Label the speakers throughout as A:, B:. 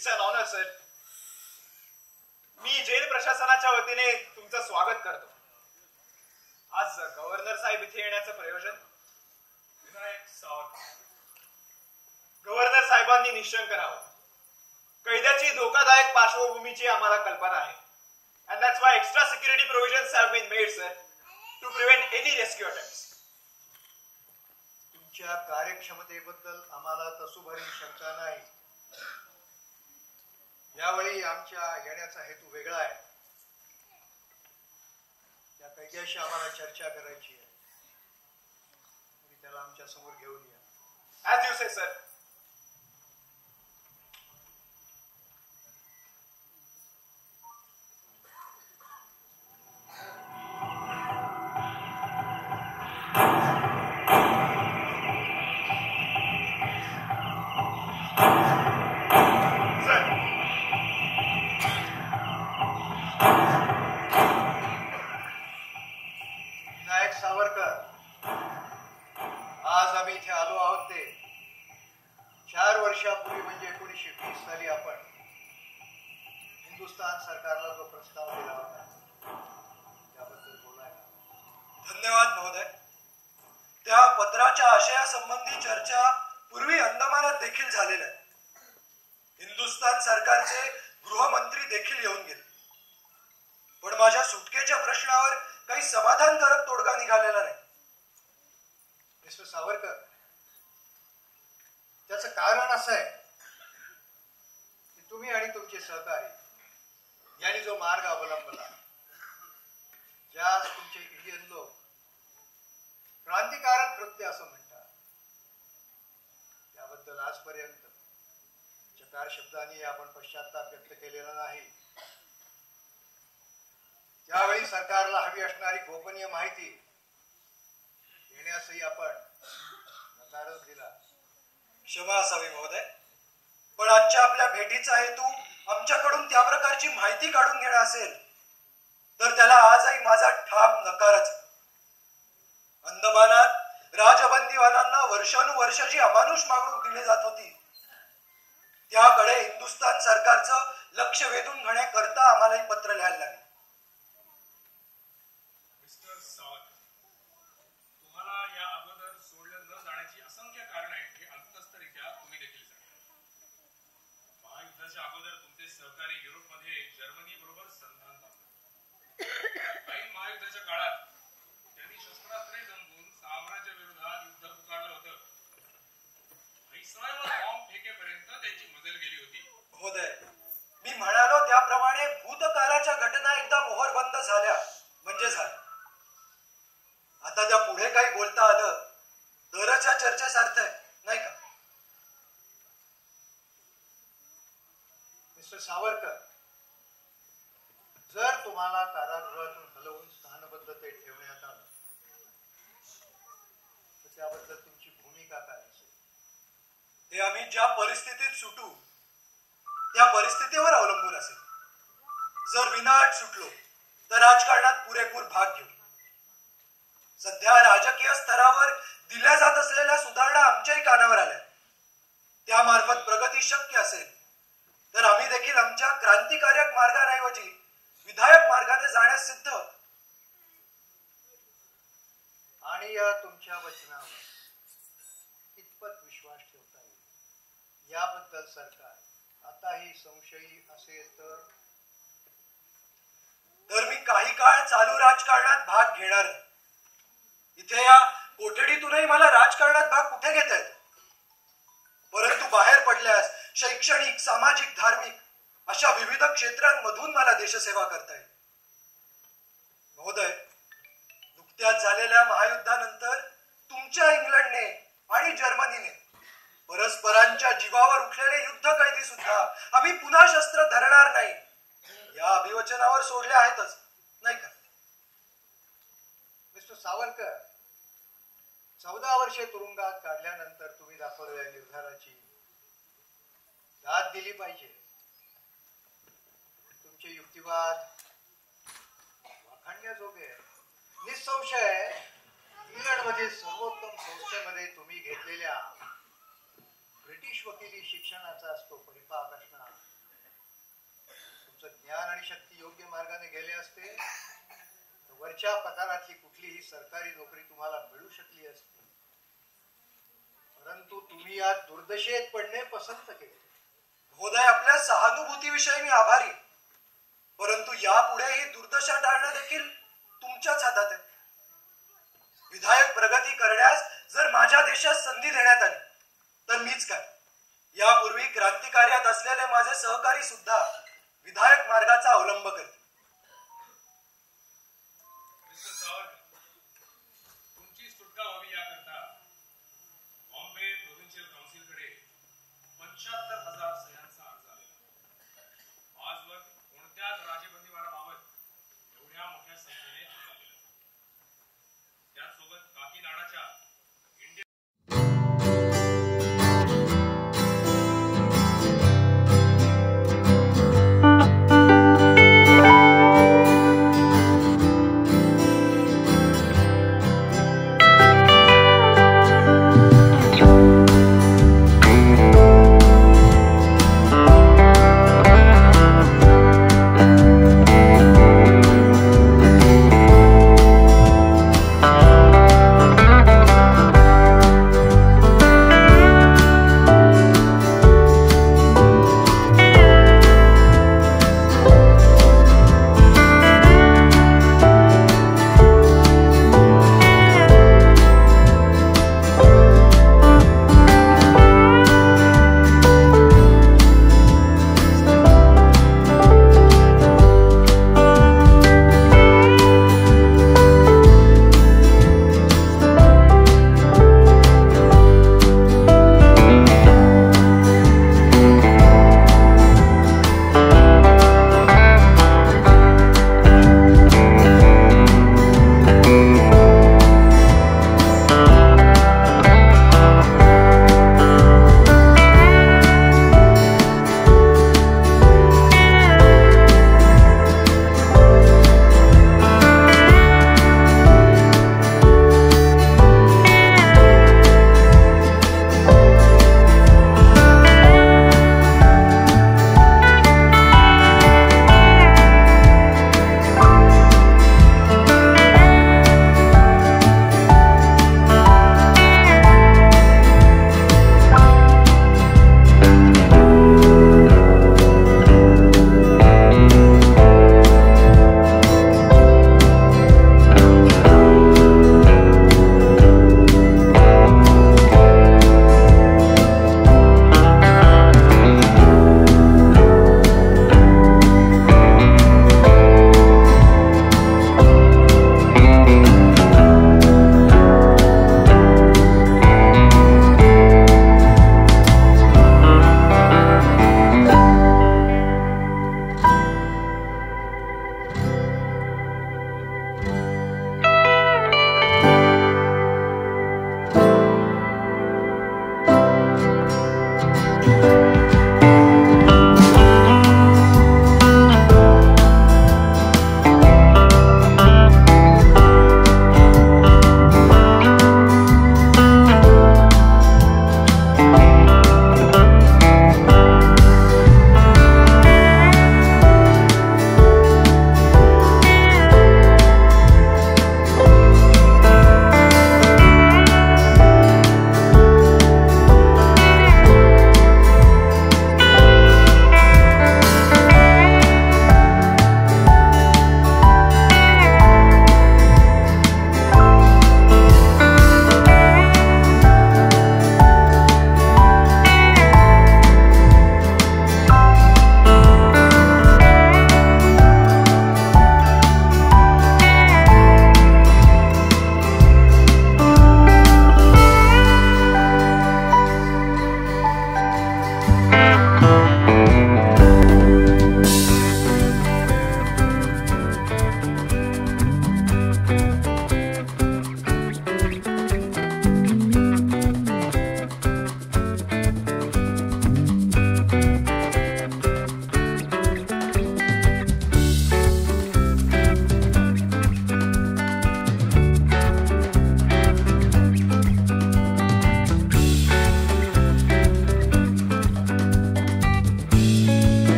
A: It's an honour sir. मी जेल प्रशासनाच्या वतीने तुमचं स्वागत करतो. आज गव्हर्नर साहेब इथे येण्याचं प्रयोजन.
B: विनायक सावरकर.
A: गव्हर्नर साहेबांनी निश्चय करावं. कैद्याची धोकादायक पार्श्वभूमीची आम्हाला कल्पना आहे. And that's why extra security provisions have been made, sir, to prevent any rescue attempts.
C: तुमच्या कार्यक्षमतेबद्दल आम्हाला तसूभरी शंका नाही. यावेळी आमच्या येण्याचा हेतू वेगळा आहे. त्या कैद्याशी आम्हाला चर्चा करायची आहे. त्याला आमच्या समोर घेऊन या.
A: As you say, sir.
C: Vinayak Savarkar, आज आम्ही इथे आलो आहोत ते 4 वर्षापूर्वी म्हणजे 1920 साली आपण हिंदुस्थान सरकारला जो प्रस्ताव दिला होता त्याबद्दल बोलायला.
B: धन्यवाद महोदय. त्या पत्राच्या आशयासंबंधी चर्चा पूर्वी अंदमानात देखील झालेल्या आहे. हिंदुस्थान सरकारचे गृहमंत्री देखील येऊन गेले. पण माझ्या सुटकेच्या प्रश्नावर काही समाधानकारक तोडगा निघालेला नाही.
C: मिस्टर सावरकर, त्याचं कारण असं आहे की तुम्ही आणि तुमचे सहकारी यांनी जो मार्ग अवलंबला, ज्यास तुमचे इंडियन लोक क्रांतिकारक कृत्य असं म्हणतात, त्याबद्दल आजपर्यंत चकार शब्दांनी आपण पश्चाताप व्यक्त केलेला नाही. त्यावेळी सरकारला हवी असणारी गोपनीय माहिती देण्यासही आपण नकारच दिला.
B: क्षमा असावी महोदय, पण आजच्या आपल्या भेटीचा हेतू आमच्याकडून त्या प्रकारची माहिती काढून घेणं असेल तर त्याला आजही माझा ठाम नकारच. अंदमानात राजबंदीवानांना वर्षानुवर्ष जी अमानुष मागणूक दिली जात होती त्याकडे हिंदुस्थान सरकारचं लक्ष वेधून घेण्याकरता आम्हालाही पत्र लिहायला लागले.
D: मिस्टर सावरकर, तुम्हाला या अगोदर सोडलं न जाण्याची असंख्य कारण आहेत हे अंतस्थरित्या तुम्ही देखील सांगा. महायुद्धाच्या अगोदर तुमचे सहकारी युरोपमध्ये जर्मनी बरोबर संधान लावलं. ऐन महायुद्धाच्या काळात त्यांनी शस्त्रास्त्रे जमवून साम्राज्य विरोधात युद्ध पुकारलं होतं. इस्रायलवर बॉम्ब फेकेपर्यंत त्यांची मदत गेली होती.
B: महोदय, मी म्हणालो त्याप्रमाणे भूतकाळाच्या घटना एकदा मोहरबंद झाल्या म्हणजे झालं. आता त्या पुढे काही बोलता आलं तरच या चर्चेसार्थ आहे, नाही का?
C: मिस्टर सावरकर, जर तुम्हाला कारागृहातून हलवून स्थानबद्धतेत ठेवण्यात आलं तर त्याबद्दल तुमची भूमिका काय असेल?
B: ते आम्ही ज्या परिस्थितीत सुटू त्या परिस्थितीवर अवलंबून असेल. जर विनाट सुटलो तर राजकारणात पुरेपूर भाग घेऊ. सध्या राजकीय स्तरावर दिल्या जात असलेल्या सुधारणा आमच्याही कानावर आल्या. त्यामार्फत प्रगती शक्य असेल तर आम्ही देखील आमच्या क्रांतिकारक मार्गाऐवजी विधायक मार्गाने जाण्यास सिद्ध.
C: आणि या तुमच्या वचनावर कितपत विश्वास ठेवता येईल याबद्दल सरकार आताही संशयी असेल
B: तर मी काही काळ चालू राजकारणात भाग घेणार नाही. इथे या कोठडीतूनही मला राजकारणात भाग कुठे घेता येतो. परंतु बाहेर पडल्यास शैक्षणिक, सामाजिक, धार्मिक अशा विविध क्षेत्रांमधून मला देशसेवा करता येईल. महोदय, नुकत्याच झालेल्या महायुद्धानंतर तुमच्या इंग्लंडने आणि जर्मनीने परस्परांच्या जीवावर उठलेले युद्ध कैदी सुद्धा आम्ही पुन्हा शस्त्र धरणार नाही या अभिवचनावर सोडले आहेतच, नाही का?
C: मिस्टर सावरकर, 14 वर्षे तुरुंगात काढल्यानंतर तुम्ही दाखवलेल्या निर्धाराची दाद दिली पाहिजे. तुमचे युक्तिवाद वाखाणण्याजोगे निसंशय इंग्लंडमधील सर्वोत्तम संस्थेमध्ये तुम्ही घेतलेल्या ब्रिटिश वकिली शिक्षणाचा असतो परिपाक असणार ज्ञान आणि शक्ती योग्य मार्गाने गेले असते तर वरच्या पगाराची कुठलीही सरकारी नोकरी तुम्हाला मिळू शकली असती. परंतु तुम्ही या दुर्दशेत पडणे पसंत केले.
B: महोदय, आपल्या सहानुभूतीविषयी मी आभारी आहे. परंतु यापुढे ही दुर्दशा टाळणं देखील तुमच्याच हातात आहे. विधायक प्रगती करण्यास जर माझ्या देशात संधी देण्यात आली तर मीच काय, यापूर्वी क्रांतिकार्यात असलेले माझे सहकारी सुद्धा विधायक मार्गाचा अवलंब करतील.
D: मिस्टर सावरकर, तुमची सुटका व्हावी याकरता बॉम्बे प्रोव्हिन्शियल काउन्सिलकडे 75,000 सह्यांचा अर्ज आलेला. आजवर कोणत्याच राजबंदीबाणाबाबत एवढ्या मोठ्या संख्येने अर्ज आलेला. त्याचसोबत काकीनाडाच्या इंडियन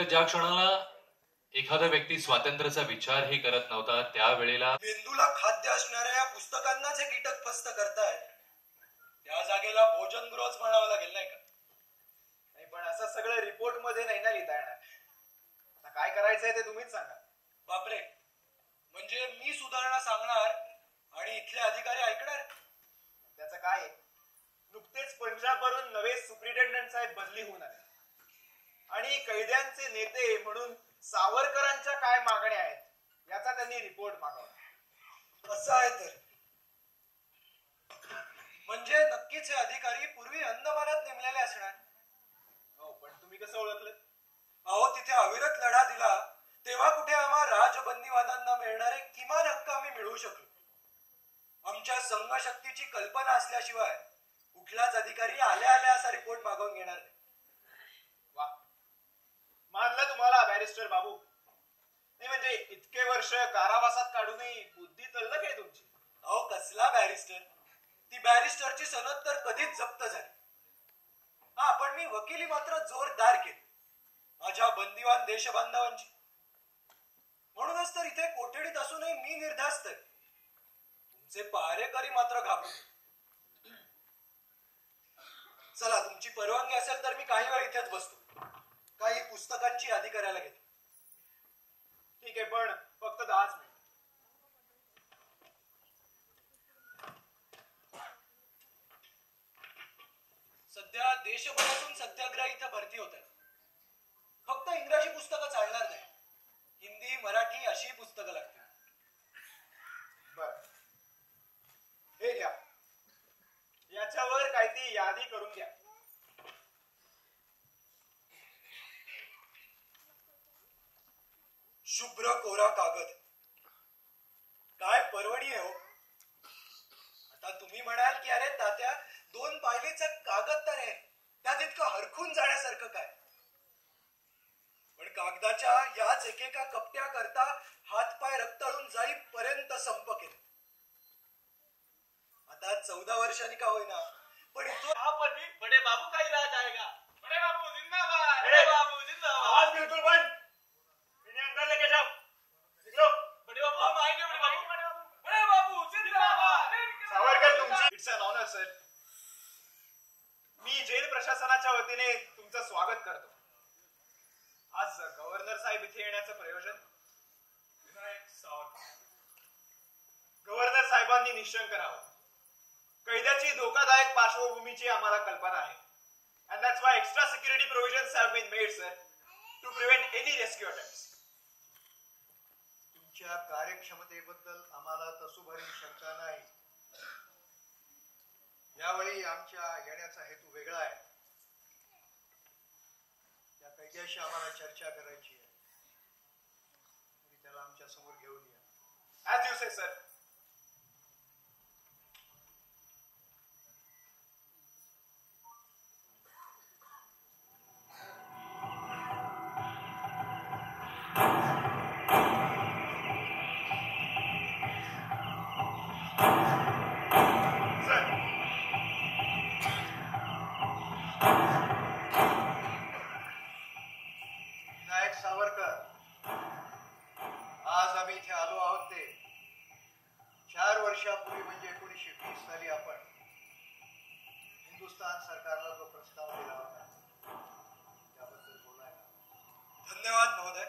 E: ज्या क्षणाला एखादा व्यक्ती स्वातंत्र्याचा विचारही करत नव्हता त्यावेळेला
B: मेंदूला खाद्य असणाऱ्या या पुस्तकांना जे कीटक फस्त करतायत त्या जागेला भोजनगृहच म्हणावं लागेल नाही का?
A: नाही, पण असं सगळं रिपोर्ट मध्ये नाही ना लिहिता येणार. आता काय करायचंय ते तुम्हीच सांगा.
B: बापरे, म्हणजे मी सुधारणा सांगणार आणि इथले अधिकारी ऐकणार?
A: त्याचं काय आहे? नुकतेच पंजाबवरून नवे सुप्रिटेंडंट साहेब बदली होऊन आले आणि कैद्यांचे नेते म्हणून सावरकरांच्या काय मागण्या आहेत याचा त्यांनी रिपोर्ट मागवला.
B: असं आहे तर म्हणजे नक्कीच हे अधिकारी पूर्वी अंदमानात नेमलेले असणार.
A: हो, पण तुम्ही कसं ओळखलं?
B: अहो, तिथे अविरत लढा दिला तेव्हा कुठे आम्हा राजबंदीवादांना मिळणारे किमान हक्क आम्ही मिळवू शकलो. आमच्या संघशक्तीची कल्पना असल्याशिवाय कुठलाच अधिकारी आल्या आल्या असा रिपोर्ट मागवून घेणार नाही.
A: वा, मानलं तुम्हाला बॅरिस्टर बाबू. नाही म्हणजे इतके वर्ष कारावासात काढूनही बुद्धी तल्लक आहे तुमची.
B: अहो, कसला बॅरिस्टर? ती बॅरिस्टरची सनद तर कधीच जप्त झाली. हा, पण मी वकिली मात्र जोरदार केली माझ्या बंदिवान देशबांधवांची. म्हणूनच तर इथे कोठडीत असूनही मी निर्धास्त आहे. तुमचे पहारेकरी मात्र घाबरून. चला, तुमची परवानगी असेल तर मी काही वेळ इथेच बसतो. काही पुस्तकांची यादी करायला घेतो.
A: ठीक आहे, पण फक्त 10 मिनिट.
B: सध्या देशभरातून सत्याग्रह इथं भरती होत आहे. फक्त इंग्रजी पुस्तकं चालणार नाही, हिंदी मराठी अशी पुस्तकं लागतील.
A: बर, हे घ्या. याच्यावर काय ती यादी करून घ्या.
B: शुभ्र कोरा कागद. काय परवडी आहे हो. आता तुम्ही म्हणाल की अरे तात्या, 2 पायलीचा कागद तर आहे, त्यात इतकं हरखून जाण्यासारखं काय? पण कागदाच्या याच एकेका कपट्या करता हातपाय रक्ताळून जाईपर्यंत संप केले. आता 14 वर्षांनी का होईना, पण इथून
A: हा पण बडे बाबू काही राहत आहे का?
D: बडे बाबू जिंदाबाद.
A: बडे बाबू जिंदाबाद. आवाज बिल्कुल बंद. इन्हें अंदर लेके जाओ. निकलो.
D: बडे बाबू हम आएंगे. बडे बाबू. बडे बाबू जिंदाबाद.
A: सावरकर, तुमची इट्स अन ऑनर सर. मी जेल प्रशासनाच्या वतीने तुमचं स्वागत करतो. आज गव्हर्नर साहेब इथे येण्याचं प्रयोजन?
D: विनायक सावरकर.
A: गव्हर्नर साहेबांनी निश्चय करावं. कैद्याची धोकादायक पार्श्वभूमीची आम्हाला कल्पना आहे. And that's why extra security provisions have been made, sir, to prevent any rescue attempts.
C: तुमच्या कार्यक्षमतेबद्दल आम्हाला तसूभरी शंका नाही. यावेळी आमच्या येण्याचा हेतू वेगळा आहे. त्या कैद्याशी आम्हाला चर्चा करायची आहे. तुम्ही त्याला आमच्या समोर घेऊन या.
A: As you say, sir.
C: Vinayak Savarkar, आज आम्ही इथे आलो आहोत ते 4 वर्षापूर्वी म्हणजे 1920 साली आपण हिंदुस्थान सरकारला जो प्रस्ताव दिला होता त्याबद्दल बोलायला.
B: धन्यवाद महोदय.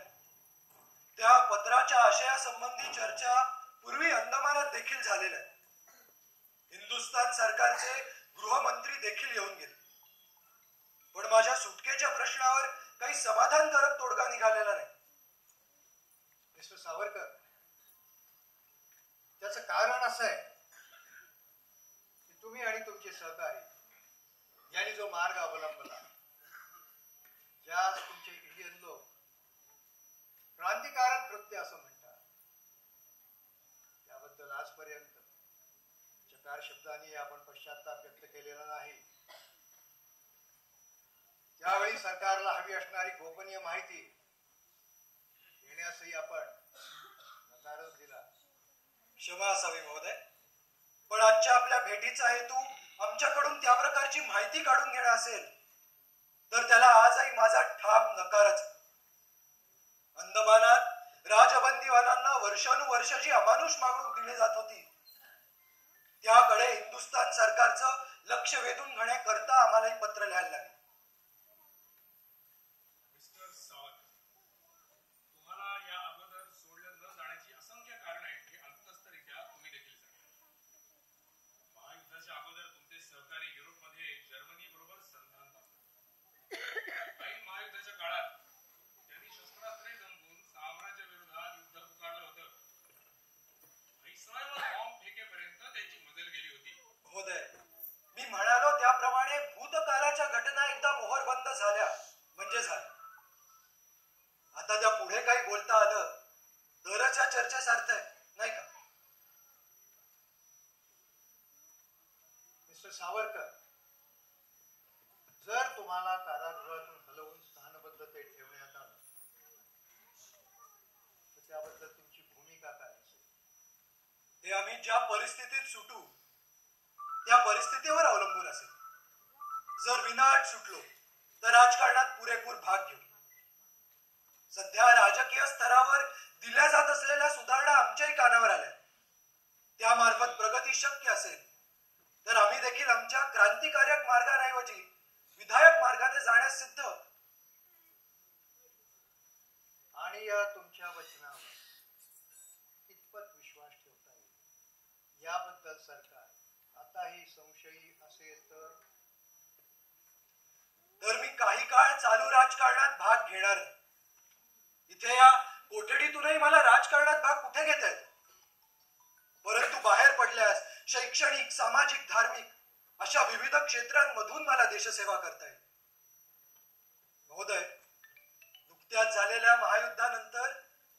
B: त्या पत्राच्या आशयासंबंधी चर्चा पूर्वी अंदमानात देखील झालेल्या आहे. हिंदुस्थान सरकारचे गृहमंत्री देखील येऊन गेले. पण माझ्या सुटकेच्या प्रश्नावर काही समाधानकारक तोडगा निघालेला नाही.
C: मिस्टर सावरकर, त्याचं कारण असं आहे की तुम्ही आणि तुमचे सहकारी यांनी जो मार्ग अवलंबला, ज्यास तुमचे इंडियन लोक क्रांतिकारक कृत्य असं म्हणतात, त्याबद्दल आजपर्यंत चकार शब्दांनी आपण पश्चाताप व्यक्त केलेला नाही. त्यावेळी सरकारला हवी असणारी गोपनीय माहिती देण्यासही आपण नकारच दिला.
B: क्षमा असावी महोदय, पण आजच्या आपल्या भेटीचा हेतू आमच्याकडून त्या प्रकारची माहिती काढून घेणं असेल तर त्याला आजही माझा ठाम नकारच. अंदमानात राजबंदीवानांना वर्षानुवर्ष जी अमानुष मागणूक दिली जात होती त्याकडे हिंदुस्थान सरकारचं लक्ष वेधून घेण्याकरता आम्हाला एक पत्र लिहायला लागले.
D: मिस्टर सावंत, तुम्हाला या अगोदर सोडलं न जाण्याची असंख्य कारण आहेत हे अल्पतस्तरित्या तुम्ही देखील सांगा. महायुद्धाच्या अगोदर तुमचे सहकारी युरोपमध्ये जर्मनी बरोबर संधान लावले. ऐन महायुद्धाच्या काळात त्यांनी शस्त्रास्त्रे जमवून साम्राज्य विरोधात युद्ध पुकारलं होतं. व्हाईसरॉयवर बॉम्ब फेकेपर्यंत त्यांची मजल गेली होती.
B: महोदय, मी म्हणालो त्याप्रमाणे भूतकाळाच्या घटना एकदा मोहरबंद झाल्या म्हणजे झाल्या. आता त्या पुढे काही बोलता आलं तरच या चर्चेसार्थ आहे, नाही का?
C: मिस्टर सावरकर, जर तुम्हाला कारागृहातून हलवून स्थानबद्धतेत ठेवण्यात आलं तर त्याबद्दल तुमची भूमिका काय असेल?
B: हे आम्ही ज्या परिस्थितीत सुटू त्या परिस्थितीवर अवलंबून असेल. जर विनाट सुटलो तर राजकारणात पुरेपूर भाग घेऊ. सध्या राजकीय स्तरावर दिल्या जात असलेल्या सुधारणा आमच्याही कानावर आल्या. त्यामार्फत प्रगती शक्य असेल तर आम्ही देखील आमच्या क्रांतिकारक मार्गाऐवजी विधायक मार्गाने जाण्यास सिद्ध आहोत.
C: आणि या तुमच्या वचनावर कितपत विश्वास ठेवता येईल याबद्दल सरकार आताही संशयी असेल
B: तर मी काही काळ चालू राजकारणात भाग घेणार नाही. इथे या कोठडीतूनही मला राजकारणात भाग कुठे घेता येतो. परंतु बाहेर पडल्यास शैक्षणिक, सामाजिक, धार्मिक अशा विविध क्षेत्रांमधून मला देशसेवा करता येईल. महोदय, नुकत्याच झालेल्या महायुद्धानंतर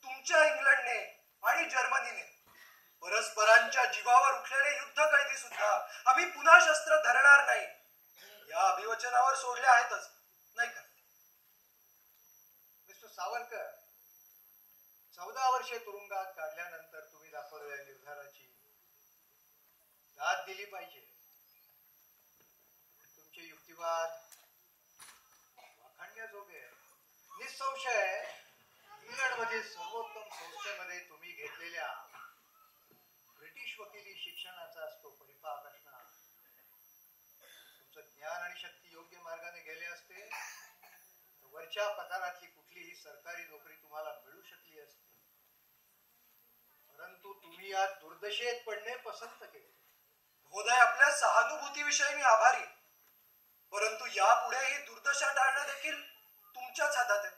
B: तुमच्या इंग्लंडने आणि जर्मनीने परस्परांच्या जीवावर उठलेले युद्ध कैदी सुद्धा आम्ही पुन्हा शस्त्र धरणार नाही या अभिवचनावर सोडले आहेतच, नाही का?
C: मिस्टर सावरकर, 14 वर्षे तुरुंगात काढल्यानंतर तुम्ही दाखवलेल्या निर्धाराची दाद दिली पाहिजे. तुमचे युक्तिवाद वाखाणण्याजोगे आहे. निसंशय इंग्लंडमधील सर्वोत्तम संस्थेमध्ये तुम्ही घेतलेल्या ब्रिटिश वकिली शिक्षणाचा असतो परिपाक असणार. तुमचं ज्ञान आणि शक्ती योग्य मार्गाने गेले असते तर वरच्या पगारातली कुठलीही सरकारी नोकरी तुम्हाला मिळू शकली असती. परंतु तुम्ही या दुर्दशेत पडणे पसंत केले.
B: महोदय, आपल्या सहानुभूतीविषयी मी आभारी, परंतु यापुढे ही दुर्दशा टाळणं देखील तुमच्याच हातात आहे.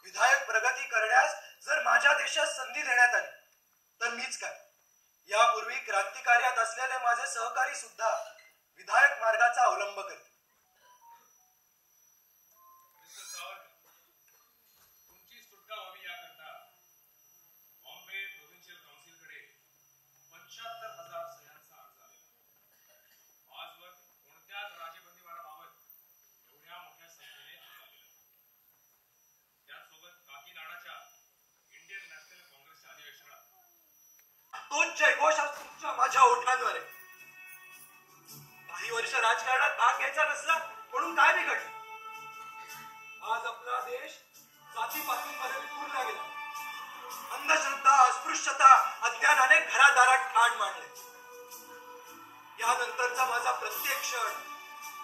B: विधायक प्रगती करण्यास जर माझ्या देशात संधी देण्यात आली तर मीच काय, यापूर्वी क्रांतिकार्यात असलेले माझे सहकारी सुद्धा विधायक मार्गाचा अवलंब करते.
D: मिस्टर सावरकर, तुमची सुटका व्हावी याकरता बॉम्बे प्रोव्हिन्शियल काउन्सिलकडे 75,000 सह्यांचा अर्ज आलेला. आजवर कोणत्याच राजबंदीवानाबाबत एवढ्या मोठ्या संख्येने अर्ज आलेला. त्याचसोबत काकीनाडाच्या इंडियन नॅशनल काँग्रेसच्या अधिवेशनात
B: तोच जयघोष आज तुमच्या माझ्या ओठांवर आहे. काही वर्ष राजकारणात भाग घ्यायचा नसला म्हणून काय बिघडलं? आज आपला देश जातीपातींमध्ये विखुरला गेला. अंधश्रद्धा, अस्पृश्यता, अज्ञानाने घरादारात ठाण मांडले. यानंतरचा माझा प्रत्येक क्षण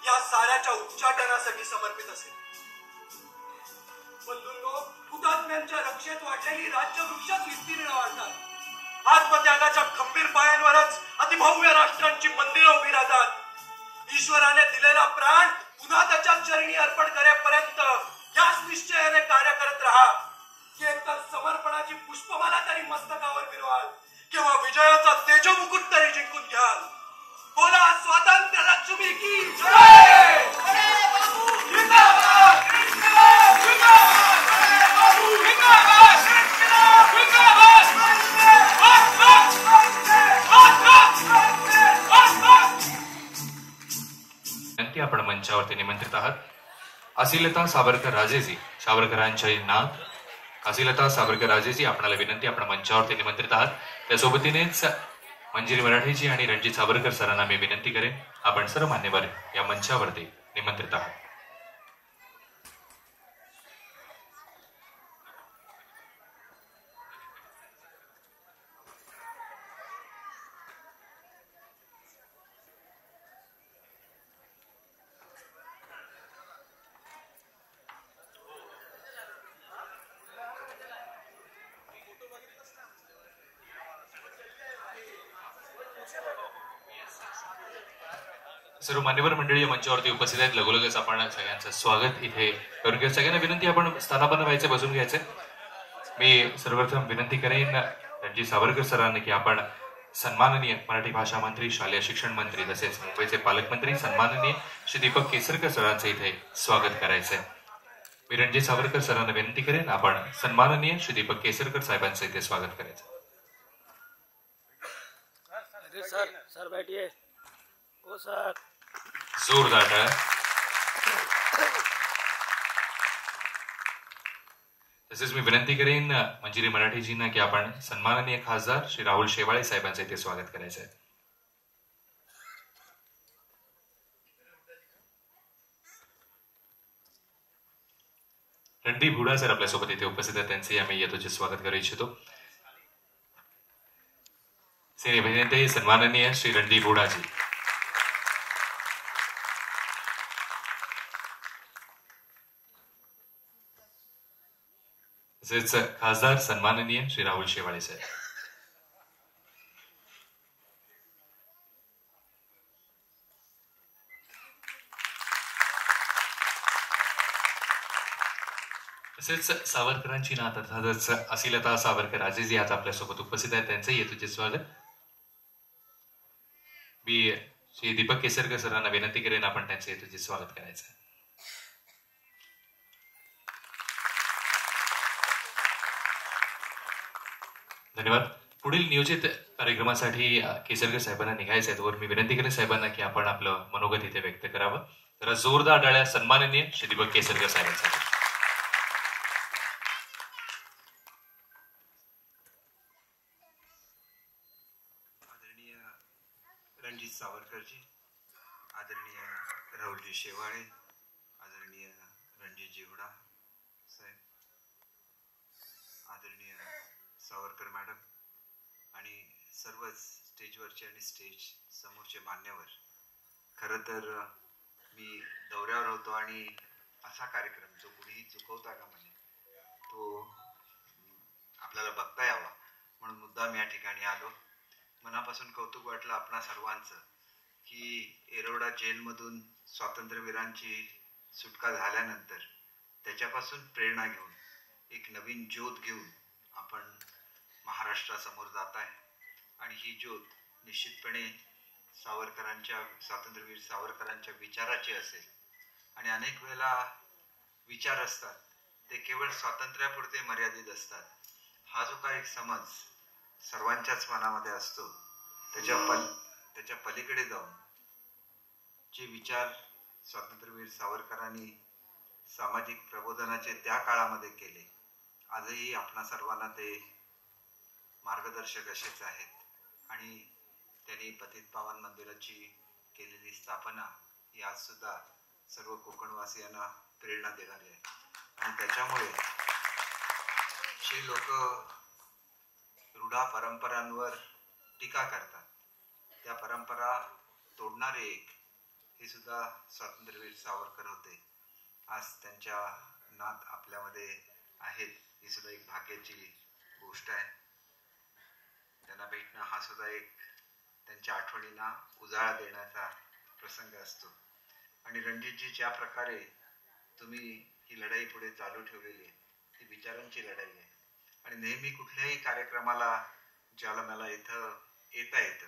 B: या साऱ्याच्या उच्चाटनासाठी समर्पित असेल. बंधूंनो, हुतात्म्यांच्या रक्षेत वाढलेली राज्यवृक्षच विस्तीर्ण वाढतात. आत्मत्यागाच्या खंबीर पायांवरच अतिभव्य राष्ट्रांची मंदिरं उभी राहतात. ईश्वराने दिलेला प्राण पुन्हा त्याच्या चरणी अर्पण करेपर्यंत याच निश्चयाने कार्य करत राहा की एकतर समर्पणाची पुष्पमाला तरी मस्तकावर फिरवाल किंवा विजयाचा तेजमुकुट तरी जिंकून घ्याल. बोला स्वातंत्र्य लक्ष्मी की जय. जिंदाबाद.
E: विनंती, आपण मंचावरती निमंत्रित आहात. असिलता सावरकर राजेजी, सावरकरांच्या नाथ असिलता सावरकर राजेजी, आपणाला विनंती, आपण मंचावरती निमंत्रित आहात. त्यासोबतीनेच मंजिरी मराठीजी आणि रणजित सावरकर सरांना मी विनंती करेन, आपण सर्व मान्यवर या मंचावरती निमंत्रित आहात. सर्व मान्यवर मंडळी मंचावरती उपस्थित आहेत. लगोलगच आपण सगळ्यांचं स्वागत इथे करून घेऊ. सगळ्यांना विनंती, आपण स्थानापन्न व्हायचं, बसून घ्यायचं. मी सर्वप्रथम विनंती करेन रणजित सावरकर सरांनी की आपण सन्माननीय मराठी भाषा मंत्री, शालेय शिक्षण मंत्री तसेच मुंबईचे पालकमंत्री सन्माननीय श्री दीपक केसरकर सरांचं इथे स्वागत करायचंय. मी रणजित सावरकर सरांना विनंती करेन आपण सन्माननीय श्री दीपक केसरकर साहेबांचं इथे स्वागत करायचं.
F: सर सर बैठिए. ओ सर.
E: जोरदार टाळ्या. तसेच मी विनंती करेन मंजिरी मराठीजींना की आपण सन्माननीय खासदार श्री राहुल शेवाळे साहेबांचं इथे स्वागत करायचं आहे. रणदीप हुडा सर आपल्यासोबत इथे उपस्थित आहेत, त्यांचे आम्ही यथोचित स्वागत करू इच्छितो. सिने अभिनेते सन्माननीय श्री रणदीप हुडाजी. तसेच खासदार सन्माननीय श्री राहुल शेवाळे साहेब. तसेच सावरकरांची नात अर्थातच असिलता सावरकर राजेजी आज आपल्यासोबत उपस्थित आहेत, त्यांचं येतुचे स्वागत. मी श्री दीपक केसरकर सरांना विनंती करेन आपण त्यांचं येतुचे स्वागत करायचं. धन्यवाद. पुढील नियोजित कार्यक्रमासाठी केसरकर साहेबांना निघायचं आहे, तोवर मी विनंती करेन साहेबांना की आपण आपलं मनोगत इथे व्यक्त करावं. जरा जोरदार टाळ्या सन्माननीय श्री दीपक केसरकर साहेबांसाठी.
G: आदरणीय रणजित सावरकरजी, आदरणीय राहुलजी शेवाळे, आदरणीय रणजितजी हुडा साहेब, आदरणीय सावरकर मॅडम आणि सर्वच स्टेजवरचे आणि स्टेज समोरचे मान्यवर. खरं तर मी दौऱ्यावर होतो आणि असा कार्यक्रम जो कुणीही चुकवता का म्हणे तो आपल्याला बघता यावा म्हणून मुद्दाम या ठिकाणी आलो. मनापासून कौतुक वाटलं आपणा सर्वांचं की येरवडा जेलमधून स्वातंत्र्यवीरांची सुटका झाल्यानंतर त्याच्यापासून प्रेरणा घेऊन एक नवीन ज्योत घेऊन आपण महाराष्ट्रासमोर जात आहे. आणि ही ज्योत निश्चितपणे स्वातंत्र्यवीर सावरकरांच्या विचाराची असेल. आणि अनेक वेळेला विचार असतात ते केवळ स्वातंत्र्यापुरते मर्यादित असतात. हा जो काही समज सर्वांच्याच मनामध्ये असतो त्याच्या पलीकडे जाऊन जे विचार स्वातंत्र्यवीर सावरकरांनी सामाजिक प्रबोधनाचे त्या काळामध्ये केले, आजही आपणा सर्वांना ते मार्गदर्शक असेच आहेत. आणि त्यांनी पतित पावन मंदिराची केलेली स्थापना ही आज सुद्धा सर्व कोकणवासियांना प्रेरणा देणारी आहे. आणि त्याच्यामुळे जे लोक रूढा परंपरांवर टीका करतात त्या परंपरा तोडणारे एक हे सुद्धा स्वातंत्र्यवीर सावरकर होते. आज त्यांच्या नात आपल्यामध्ये आहेत, ही सुद्धा एक भाग्याची गोष्ट आहे. त्यांना भेटणं हा सुद्धा एक त्यांच्या आठवणींना उजाळा देण्याचा प्रसंग असतो. आणि रणजितजी, ज्या प्रकारे तुम्ही ही लढाई पुढे चालू ठेवलेली आहे ती विचारांची लढाई आहे. आणि नेहमी कुठल्याही कार्यक्रमाला ज्याला मला इथं येता येतं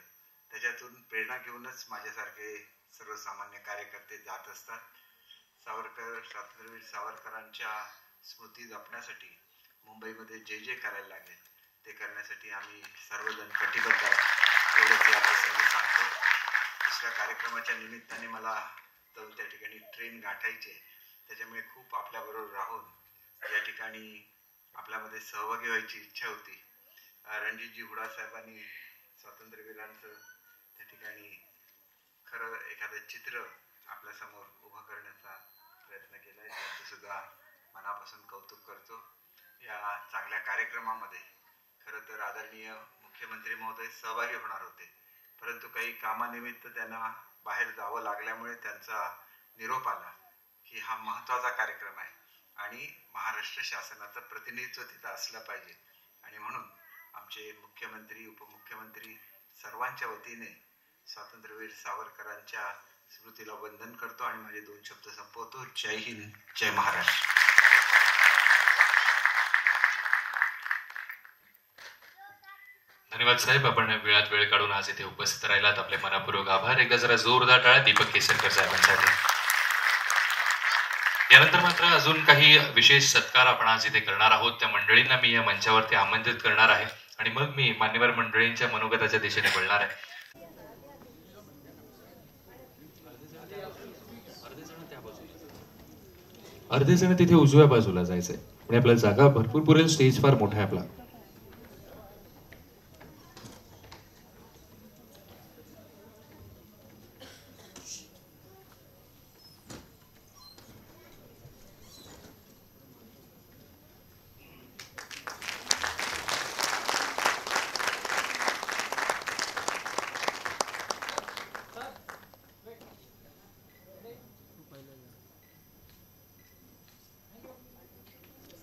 G: त्याच्यातून प्रेरणा घेऊनच माझ्यासारखे सर्वसामान्य कार्यकर्ते जात असतात. स्वातंत्र्यवीर सावरकरांच्या स्मृती जपण्यासाठी मुंबईमध्ये जे जे करायला लागेल ते करण्यासाठी आम्ही सर्वजण कटिबद्ध आहोत एवढंच या प्रसंगी सांगतो. दुसऱ्या कार्यक्रमाच्या निमित्ताने मला जाऊन त्या ठिकाणी ट्रेन गाठायची आहे, त्याच्यामुळे खूप आपल्याबरोबर राहून या ठिकाणी आपल्यामध्ये सहभागी व्हायची इच्छा होती. रणजितजी हुडा साहेबांनी स्वातंत्र्यवीरांचं त्या ठिकाणी खरं एखादं चित्र आपल्यासमोर उभं करण्याचा प्रयत्न केला आहे, त्यांचं सुद्धा मनापासून कौतुक करतो. या चांगल्या कार्यक्रमामध्ये खरं तर आदरणीय मुख्यमंत्री महोदय सहभागी होणार होते, परंतु काही कामानिमित्त त्यांना बाहेर जावं लागल्यामुळे त्यांचा निरोप आला की हा महत्त्वाचा कार्यक्रम आहे आणि महाराष्ट्र शासनाचं प्रतिनिधित्व तिथं असलं पाहिजे. आणि म्हणून आमचे मुख्यमंत्री, उपमुख्यमंत्री सर्वांच्या वतीने स्वातंत्र्यवीर सावरकरांच्या स्मृतीला वंदन करतो आणि माझे 2 शब्द संपवतो. जय हिंद, जय महाराष्ट्र.
E: धन्यवाद साहेब, आपण वेळात वेळ काढून आज इथे उपस्थित राहिलात. आपले मनापूर्वक आभार. एकदा जरा जोरदार टाळ्या दीपक केसरकर साहेबांसाठी. यानंतर मात्र अजून काही विशेष सत्कार आपण आज इथे करणार आहोत. त्या मंडळींना मी या मंचावरती आमंत्रित करणार आहे आणि मग मी मान्यवर मंडळींच्या मनोगताच्या दिशेने बोलणार आहे. अर्धे जण तिथे उजव्या बाजूला जायचंय म्हणजे आपल्याला जागा भरपूर पुरेल. स्टेज फार मोठा आहे आपला.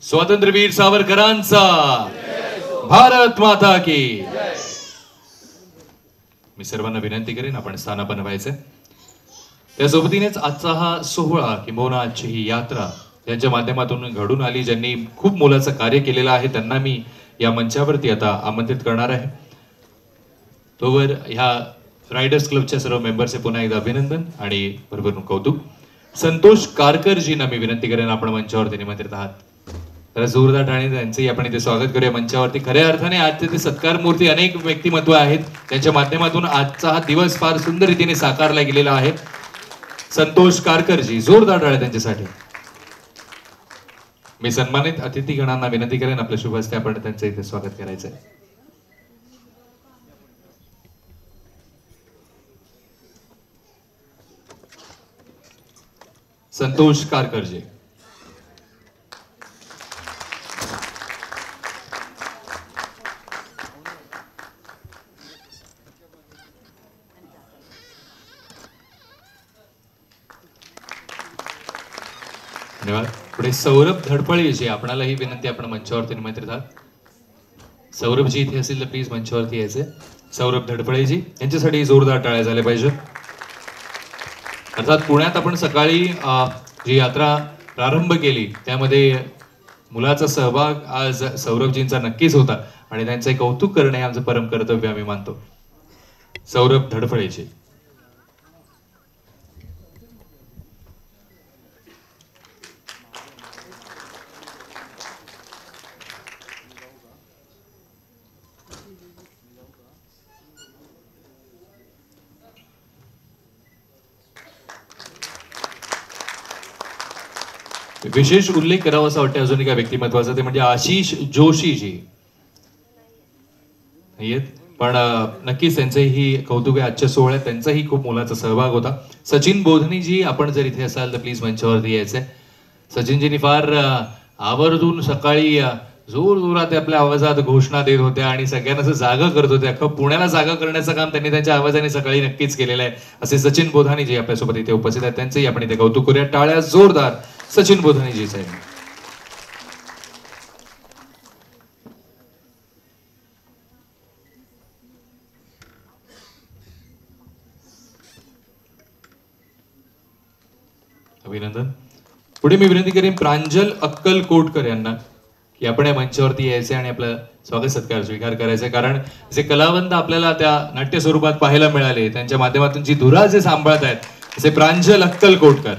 E: स्वातंत्र्यवीर सावरकरांचा भारत माता की. मी सर्वांना विनंती करेन आपण स्थानापन्न व्हायचंय. त्या सोबतीनेच आजचा हा सोहळा किंबहुना आजची ही यात्रा ज्यांच्या माध्यमातून घडून आली, ज्यांनी खूप मोलाचं कार्य केलेलं आहे, त्यांना मी या मंचावरती आता आमंत्रित करणार आहे. तोवर ह्या रायडर्स क्लबच्या सर्व मेंबर्सचे पुन्हा एकदा अभिनंदन आणि भरभरून कौतुक. संतोष कारकरजींना मी विनंती करेन आपण मंचावरती निमंत्रित आहात. तर जोरदार टाळी त्यांचंही आपण इथे स्वागत करूया मंचावरती. खऱ्या अर्थाने आजचे ते सत्कार मूर्ती अनेक व्यक्तिमत्व आहेत, त्यांच्या माध्यमातून आजचा हा दिवस फार सुंदर रीतीने साकारला गेलेला आहे. संतोष कारकरजी, जोरदार टाळ्या त्यांच्यासाठी. मी सन्मानित अतिथीगणांना विनंती करेन आपल्या शुभ हस्ते आपण त्यांचं इथे स्वागत करायचंय. संतोष कारकरजी. धन्यवाद. पुढे सौरभ धडपळे जी, आपणाला ही विनंती आपण मंचावरती निमंत्रित आहात. सौरभजी इथे असेल तर प्लीज मंचावरती यायचे. सौरभ धडपळेजी यांच्यासाठी जोरदार टाळ्या झाल्या पाहिजे. अर्थात पुण्यात आपण सकाळी जी यात्रा प्रारंभ केली त्यामध्ये मुलाचा सहभाग आज सौरभजींचा नक्कीच होता आणि त्यांचे कौतुक करणे हे आमचं परम कर्तव्य आम्ही मानतो. सौरभ धडपळेजी. विशेष उल्लेख करावा असं वाटतं अजून एका व्यक्तिमत्वाचा, ते म्हणजे आशिष जोशीजी. पण नक्कीच त्यांचंही कौतुक आहे आजच्या सोहळ्यात. त्यांचाही खूप मोलाचा सहभाग होता. सचिन बोधनीजी, आपण जर इथे असाल तर प्लीज मंचावरती यायचंय. सचिनजींनी फार आवर्जून सकाळी जोर जोरात आपल्या आवाजात घोषणा देत होत्या आणि सगळ्यांना असं जागा करत होत्या. अख्खं पुण्याला जागा करण्याचं काम त्यांनी त्यांच्या आवाजाने सकाळी नक्कीच केलेलं आहे. असे सचिन बोधानीजी आपल्यासोबत इथे उपस्थित आहेत, त्यांचंही आपण इथे कौतुक करूया. टाळ्या जोरदार सचिन बोधानीजी साहेब. अभिनंदन. पुढे मी विनंती करेन प्रांजल अक्कलकोटकर यांना की आपण या मंचावरती यायचे आणि आपलं स्वागत सत्कार स्वीकार करायचा. कारण जे कलावंत आपल्याला त्या नाट्य स्वरूपात पाहायला मिळाले, त्यांच्या माध्यमातून जी धुरा जे सांभाळत आहेत असे प्रांजल अक्कलकोटकर.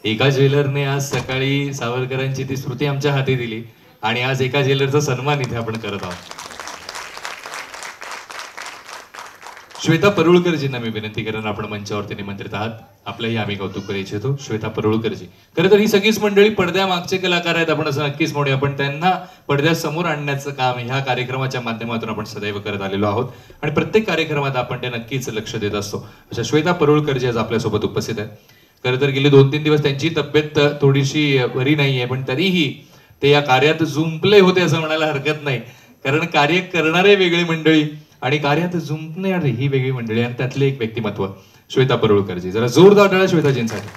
E: एका ज्वेलरने आज सकाळी सावरकरांची ती स्मृती आमच्या हाती दिली आणि आज एका ज्वेलरचा सन्मान इथे आपण करत आहोत. श्वेता परुळकरजींना मी विनंती करेन आपण मंचावरती निमंत्रित आहात. आपलंही आम्ही कौतुक करू इच्छितो. श्वेता परुळकरजी खरं तर ही सगळीच मंडळी पडद्यामागचे कलाकार आहेत, आपण असं नक्कीच म्हणूया. पण त्यांना पडद्यासमोर आणण्याचं काम ह्या कार्यक्रमाच्या माध्यमातून आपण सदैव करत आलेलो आहोत आणि प्रत्येक कार्यक्रमात आपण ते नक्कीच लक्ष देत असतो. अशा श्वेता परुळकरजी आज आपल्यासोबत उपस्थित आहेत. खरं तर गेले 2-3 दिवस त्यांची तब्येत थोडीशी बरी नाहीये, पण तरीही ते या कार्यात जुंपले होते असं म्हणायला हरकत नाही. कारण कार्य करणारे वेगळी मंडळी आणि कार्यात जुंपणारी ही वेगळी मंडळी आणि त्यातले एक व्यक्तिमत्व श्वेता परुळकरजी. जरा जोरदार टाळ्या श्वेताजींसाठी.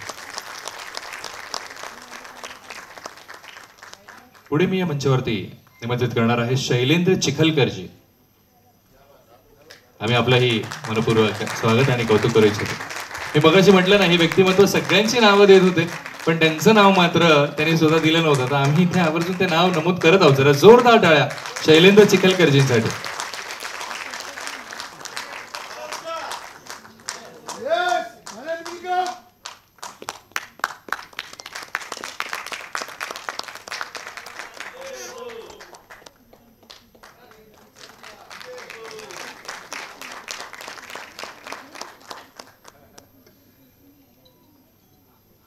E: पुढे मी या मंचावरती निमंत्रित करणार आहे शैलेंद्र चिखलकरजी. आम्ही आपलंही मनपूर्वक स्वागत आणि कौतुक करू इच्छितो. मी मगाशी म्हटलं ना, हे व्यक्तिमत्व सगळ्यांची नावं देत होते, पण त्यांचं नाव मात्र त्यांनी स्वतः दिलं नव्हतं. तर आम्ही इथे आवर्जून ते नाव नमूद करत आहोत. जरा जोरदार टाळ्या शैलेंद्र चिखलकरजींसाठी.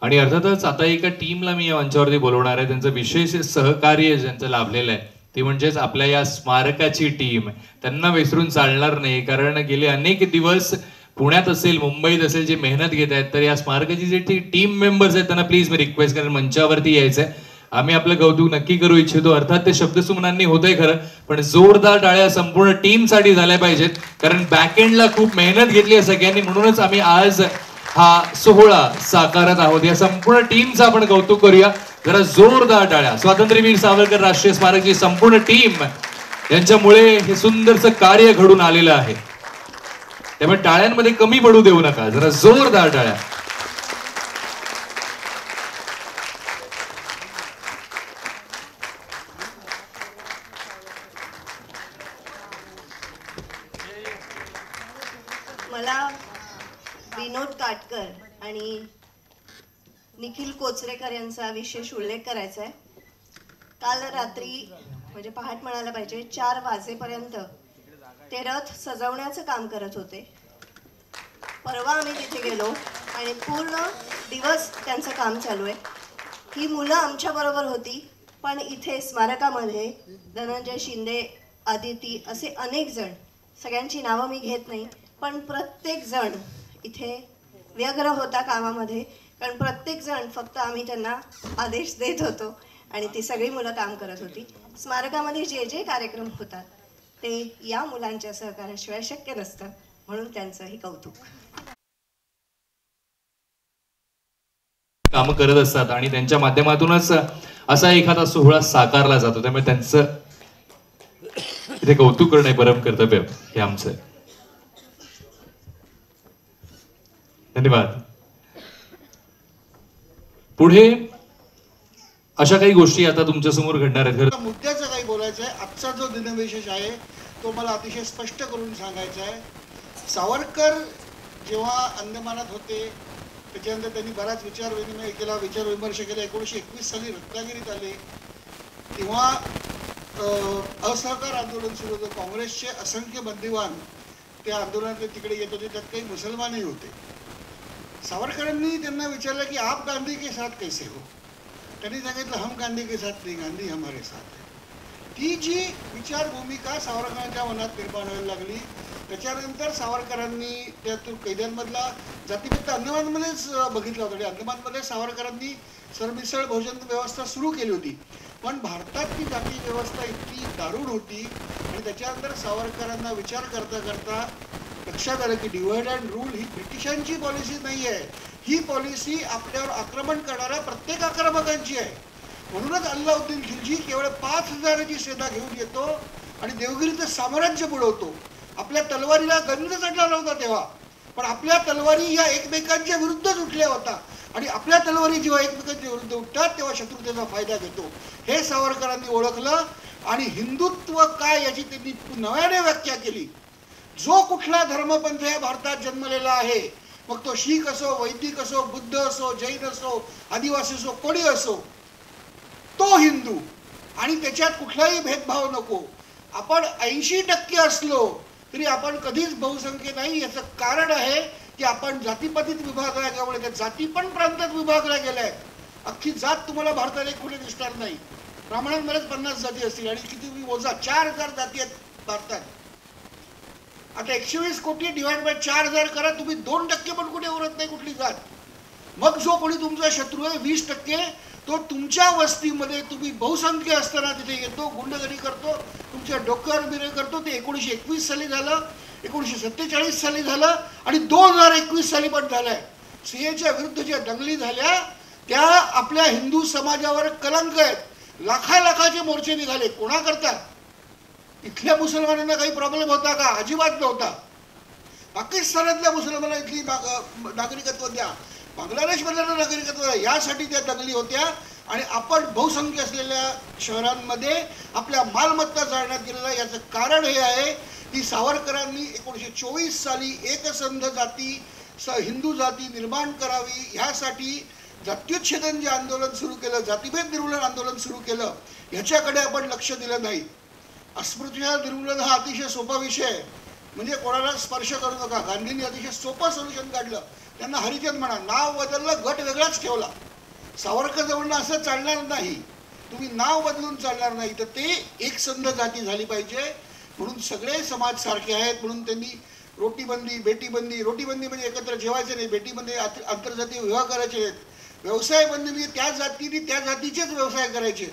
E: आणि अर्थातच आता एका टीमला मी या मंचावरती बोलवणार आहे. त्यांचं विशेष सहकार्य ज्यांचं लाभलेलं आहे ते म्हणजेच आपल्या या स्मारकाची टीम. त्यांना विसरून चालणार नाही, कारण गेले अनेक दिवस पुण्यात असेल मुंबईत असेल जे मेहनत घेत आहेत. तर या स्मारकाची जे टीम मेंबर्स आहेत त्यांना प्लीज मी रिक्वेस्ट करेन मंचावरती यायचंय. आम्ही आपलं कौतुक नक्की करू इच्छितो. अर्थात ते शब्दसुमनांनी होतंय खरं, पण जोरदार टाळ्या संपूर्ण टीमसाठी झाल्या पाहिजेत, कारण बॅकएंडला खूप मेहनत घेतली आहे सगळ्यांनी. म्हणूनच आम्ही आज हा सोहळा साकारत आहोत. या संपूर्ण टीमचं आपण कौतुक करूया. जरा जोरदार टाळ्या. स्वातंत्र्यवीर सावरकर राष्ट्रीय स्मारकची संपूर्ण टीम, यांच्यामुळे हे सुंदरचं कार्य घडून आलेलं आहे. त्यामुळे टाळ्यांमध्ये कमी पडू देऊ नका. जरा जोरदार टाळ्या.
H: मला विनोद काटकर आणि निखिल कोचरेकर यांचा विशेष उल्लेख करायचा आहे. काल रात्री म्हणजे पहाट म्हणायला पाहिजे 4 वाजेपर्यंत ते रथ सजवण्याचं काम करत होते. परवा आम्ही तिथे गेलो आणि पूर्ण दिवस त्यांचं काम चालू आहे. ही मुलं आमच्याबरोबर होती, पण इथे स्मारकामध्ये धनंजय शिंदे, आदिती असे अनेक जण, सगळ्यांची नावं मी घेत नाही, पण प्रत्येक जण इथे व्यग्र होता कामामध्ये, कारण प्रत्येक जण फक्त आम्ही त्यांना आदेश देत होतो आणि ती सगळी मुलं काम करत होती. स्मारकामध्ये जे जे कार्यक्रम होतात ते या मुलांच्या सहकार्याशिवाय शक्य नसतं, म्हणून त्यांचंही कौतुक.
E: काम करत असतात आणि त्यांच्या माध्यमातूनच असा एखादा सोहळा साकारला जातो. त्यामुळे त्यांचं इथे कौतुक करणे परम कर्तव्य हे आमचं आहे. धन्यवाद. पुढे अशा काही गोष्टी आता तुमच्या समोर घडणार आहेत.
I: मुद्द्याचं काही बोलायचं आहे. आजचा जो दिनविशेष आहे तो मला अतिशय स्पष्ट करून सांगायचा आहे. सावरकर जेव्हा अंदमानात होते त्याच्यानंतर त्यांनी बराच विचारविनिमय केला, विचारविमर्श केला. 1921 साली रत्नागिरीत आले तेव्हा असहकार आंदोलन सुरू होतं. काँग्रेसचे असंख्य बंदिवान त्या आंदोलनात तिकडे येत होते, त्यात काही मुसलमानही होते. सावरकरांनी त्यांना विचारलं की आप गांधी के साथ कैसे हो. त्यांनी सांगितलं हम गांधी के साथ नहीं, गांधी हमारे साथ है. ती जी विचार भूमिका सावरकरांच्या मनात निर्माण व्हायला लागली. त्याच्यानंतर सावरकरांनी त्यातून कैद्यांमधला जातीभेद अंदमानमध्येच बघितला होता. अंदमानमध्ये सावरकरांनी सरमिसळ भोजन व्यवस्था सुरू केली होती, पण भारतात ती जाती व्यवस्था इतकी दारुण होती आणि त्याच्यानंतर सावरकरांना विचार करता करता लक्षात आलं की डिवाइड अँड रूल ही ब्रिटिशांची पॉलिसी नाही आहे, ही पॉलिसी आपल्यावर आक्रमण करणाऱ्या प्रत्येक आक्रमकांची आहे. म्हणूनच अल्लाउद्दीन खिलजी केवळ 5000ची सेना घेऊन येतो आणि देवगिरीचं साम्राज्य बुडवतो. आपल्या तलवारीला गंध चढला नव्हता तेव्हा, पण आपल्या तलवारी या एकमेकांच्या विरुद्धच उठल्या होता आणि आपल्या तलवारी जेव्हा एकमेकांच्या विरुद्ध उठतात तेव्हा शत्रुतेचा फायदा घेतो. हे सावरकरांनी ओळखलं आणि हिंदुत्व काय याची त्यांनी नव्याने व्याख्या केली. जो कुठला धर्मपंथ या भारतात जन्मलेला आहे, मग तो शीख असो, वैदिक असो, बुद्ध असो, जैन असो, आदिवासी असो, कोणी असो, तो हिंदू आणि त्याच्यात कुठलाही भेदभाव नको. आपण 80% असलो तरी आपण कधीच बहुसंख्य नाही. याचं कारण आहे की आपण जातीपातीत विभागल्या गेल्यामुळे त्या जाती पण प्रांतात विभागल्या गेल्या आहेत. अख्खी जात तुम्हाला भारतात एक कुठे दिसणार नाही. ब्राह्मणांमध्येच 50 जाती असतील आणि किती मोजा 4000 जाती आहेत भारतात. आता 120 कोटी डिवाइड बाय 4000 करा, तुम्ही 2% पण कुठे उरत नाही कुठली जात. मग जो कोणी तुमचा शत्रू आहे 20%, तो तुमच्या वस्तीमध्ये तुम्ही बहुसंख्य असताना तिथे येतो, गुंडगिरी करतो, तुमच्या डोक्यावर बिरे करतो ते 1921 साली झालं, 1947 साली झालं आणि 2021 साली पण झालंय. सीएच्या विरुद्ध ज्या दंगली झाल्या त्या आपल्या हिंदू समाजावर कलंक आहेत. लाखाचे मोर्चे निघाले. कोणाकरता? इथल्या मुसलमानांना काही प्रॉब्लेम होता का? अजिबात नव्हता. पाकिस्तानातल्या मुसलमानांना इथली नागरिकत्व द्या, बांगलादेशमधल्या नागरिकत्व द्या, यासाठी त्या दंगली होत्या. आणि आपण बहुसंख्य असलेल्या शहरांमध्ये आपल्या मालमत्ता जाळण्यात गेलेल्या याचं कारण हे आहे की सावरकरांनी 1924 साली एकसंध जाती हिंदू जाती निर्माण करावी ह्यासाठी जात्युच्छेदन जे आंदोलन सुरू केलं, जातीभेद निर्मूलन आंदोलन सुरू केलं, ह्याच्याकडे आपण लक्ष दिलं नाही. अस्पृश्यता निर्मूलन हा अतिशय सोपा विषय आहे. म्हणजे कोणाला स्पर्श करू नका. गांधींनी अतिशय सोपं सोल्युशन काढलं. त्यांना हरिजन म्हणा, नाव बदललं, गट वेगळाच ठेवला. सावरकर जवळनं असं चालणार नाही. तुम्ही नाव बदलून चालणार नाही. तर ते एकसंध जाती झाली पाहिजे. म्हणून सगळे समाज सारखे आहेत. म्हणून त्यांनी रोटीबंदी, बेटीबंदी, रोटीबंदी म्हणजे एकत्र जेवायचे नाही, बेटीबंदी आंतरजातीय विवाह करायचे नाहीत, व्यवसाय बंदी म्हणजे त्या जातीने त्या जातीचेच व्यवसाय करायचे.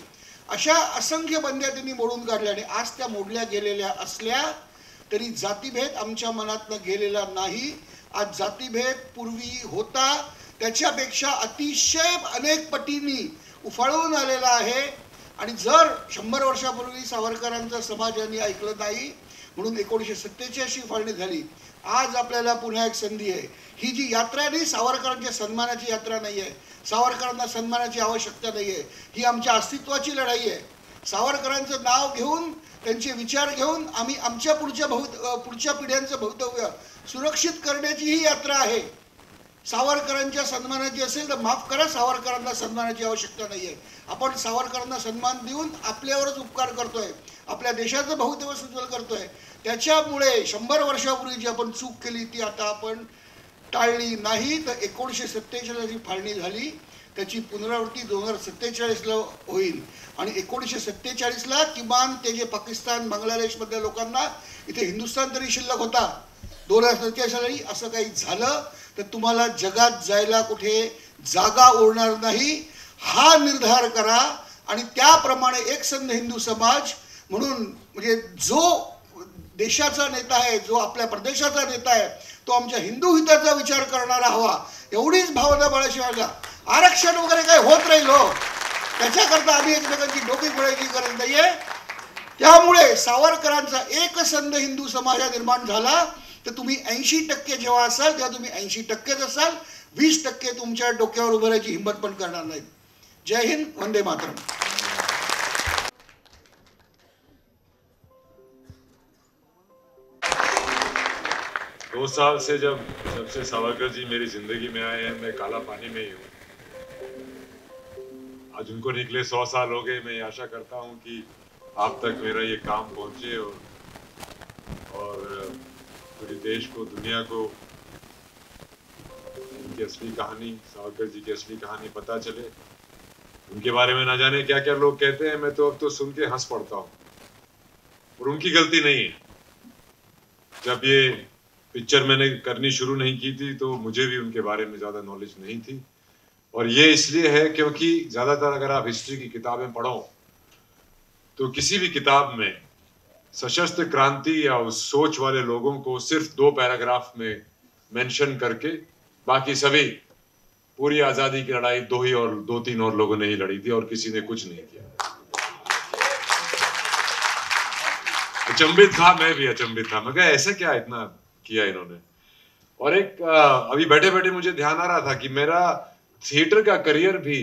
I: अशा असंख्य बंद्या त्यांनी मोडून काढल्या. आणि आज त्या मोडल्या गेलेल्या असल्या तरी जातीभेद आमच्या मनातनं गेलेला नाही. आज जातीभेद पूर्वी होता त्याच्यापेक्षा अतिशय अनेक पटींनी उफाळून आलेला आहे. आणि जर 100 वर्षापूर्वी सावरकरांचा समाजाने ऐकलं नाही म्हणून 1947 फाळणी झाली. आज आपल्याला पुन्हा एक संधी आहे. ही जी यात्रा आहे सावरकरांच्या सन्मानाची यात्रा नाही आहे. सावरकरांना सन्मानाची आवश्यकता नाही आहे. ही आमच्या अस्तित्वाची लढाई आहे. सावरकरांचं नाव घेऊन, त्यांचे विचार घेऊन आम्ही आमच्या पुढच्या पिढ्यांचं भवितव्य सुरक्षित करण्याची ही यात्रा आहे. सावरकरांच्या सन्मानाची असेल तर माफ करा, सावरकरांना सन्मानाची आवश्यकता नाही आहे. आपण सावरकरांना सन्मान देऊन आपल्यावरच उपकार करतोय, आपल्या देशाचं भवितव्य सुज्वल करतोय. त्याच्यामुळे 100 वर्षापूर्वी जी आपण चूक केली ती आता आपण टाळली नाही. तर 1947 जी फाळणी झाली त्याची पुनरावृत्ती 2047ला होईल. आणि 1947ला किमान ते जे पाकिस्तान बांगलादेशमधल्या लोकांना इथे हिंदुस्थान तरी शिल्लक होता. 2047 साली असं काही झालं तर तुम्हाला जगात जायला कुठे जागा उरणार नाही. हा निर्धार करा. आणि त्याप्रमाणे एकसंध हिंदू समाज म्हणून म्हणजे जो देशाचा नेता आहे, जो आपल्या प्रदेशाचा नेता आहे, तो आमच्या हिंदू हिताचा विचार करणारा हवा. एवढीच भावना बाळाशिवायला आरक्षण वगैरे काही होत राहील हो, त्याच्याकरता आम्ही एकमेकांची डोकी फोडायची गरज नाहीये. त्यामुळे सावरकरांचा एकसंध हिंदू समाज निर्माण झाला तर तुम्ही 80% जेव्हा असाल तेव्हा तुम्ही 80%च असाल. 20% तुमच्या डोक्यावर उभं राहायची हिंमत पण करणार नाहीत. जय हिंद, वंदे मातरम.
J: 2 साल से जब से सावरकर जी मेरी जिंदगी में आए हैं, मैं काला पानी में ही हूँ. आज उनको निकले 100 साल हो गए. मैं आशा करता हूँ कि आप तक मेरा ये काम पहुँचे और पूरे देश को, दुनिया को उनकी असली कहानी, सावरकर जी की असली कहानी पता चले. उनके बारे में ना जाने क्या क्या लोग कहते हैं. मैं तो अब तो सुन के हंस पड़ता हूँ. और उनकी गलती नहीं है. जब ये पिक्चर मैंने करनी शुरू नहीं की थी तो मुझे भी उनके बारे में ज़्यादा नॉलेज नहीं थी. और ये इसलिए है क्योंकि ज़्यादातर अगर आप हिस्ट्री की किताबें पढ़ो तो किसी भी किताब में सशस्त्र क्रांति या उस सोच वाले लोगों को सिर्फ 2 पैराग्राफ में मेंशन करके बाकी सभी पूरी आज़ादी की लड़ाई 2-3 और लोगों ने ही लड़ी थी और किसी ने कुछ नहीं किया. अचंभित था, मैं भी अचंभित था. मैं कहा ऐसा क्या इतना किया इन्होंने. और एक अभी बैठे बैठे मुझे ध्यान आ रहा था कि मेरा थिएटर का करियर भी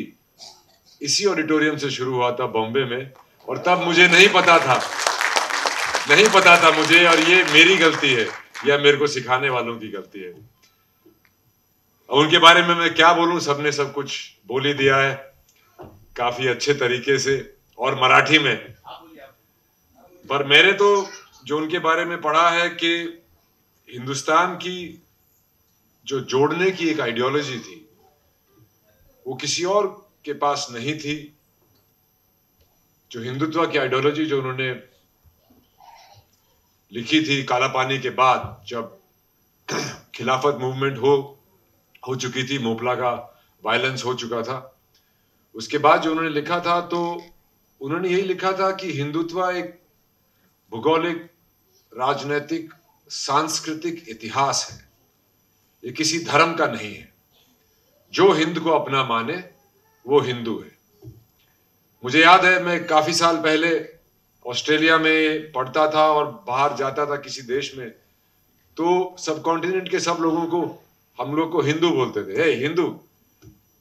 J: इसी ऑडिटोरियम से शुरू हुआ था बॉम्बे में. और तब मुझे नहीं पता था मुझे, और ये मेरी गलती है या मेरे को सिखाने वालों की गलती है. उनके बारे में मैं क्या बोलूं, सबने सब कुछ बोल ही दिया है काफी अच्छे तरीके से और मराठी में. पर मैंने तो जो उनके बारे में पढ़ा है कि हिंदुस्तान की जो जोड़ने की एक आइडियोलॉजी थी वो किसी और के पास नहीं थी. जो हिंदुत्व की आइडियोलॉजी जो उन्होंने लिखी थी काला पानी के बाद, जब खिलाफत मूवमेंट हो चुकी थी, मोपला का वायलेंस हो चुका था, उसके बाद जो उन्होंने लिखा था तो उन्होंने यही लिखा था कि हिंदुत्व एक भूगोलिक, राजनीतिक, सांस्कृतिक इतिहास है। ये किसी धर्म का नहीं है। जो हिंद को अपना माने वो हिंदू है। मुझे याद है, मैं काफी साल पहले ऑस्ट्रेलिया में पढ़ता था और बाहर जाता था किसी देश में, तो सब कॉन्टिनेंट के सब लोगों को हम लोग को हिंदू बोलते थे। हे हिंदू,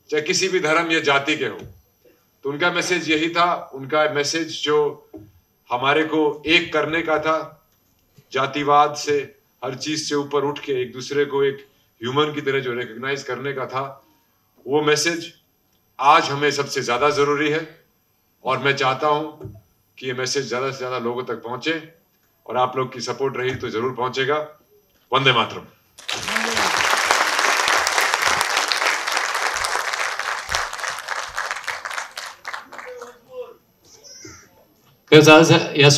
J: चाहे किसी भी धर्म या जाति के हो। तो उनका मैसेज यही था, उनका मैसेज जो हमारे को एक करने का था, जातिवाद से, हर चीज से ऊपर उठ के एक दूसरे को एक ह्यूमन की तरह जो रिकॉग्नाइज करने का था, वो मैसेज आज हमें सबसे ज्यादा जरूरी है। और मैं चाहता हूं कि ये मैसेज ज्यादा से ज्यादा लोगों तक पहुंचे, और आप लोग की सपोर्ट रही तो जरूर पहुंचेगा। वंदे मातरम।
E: खरंच आज या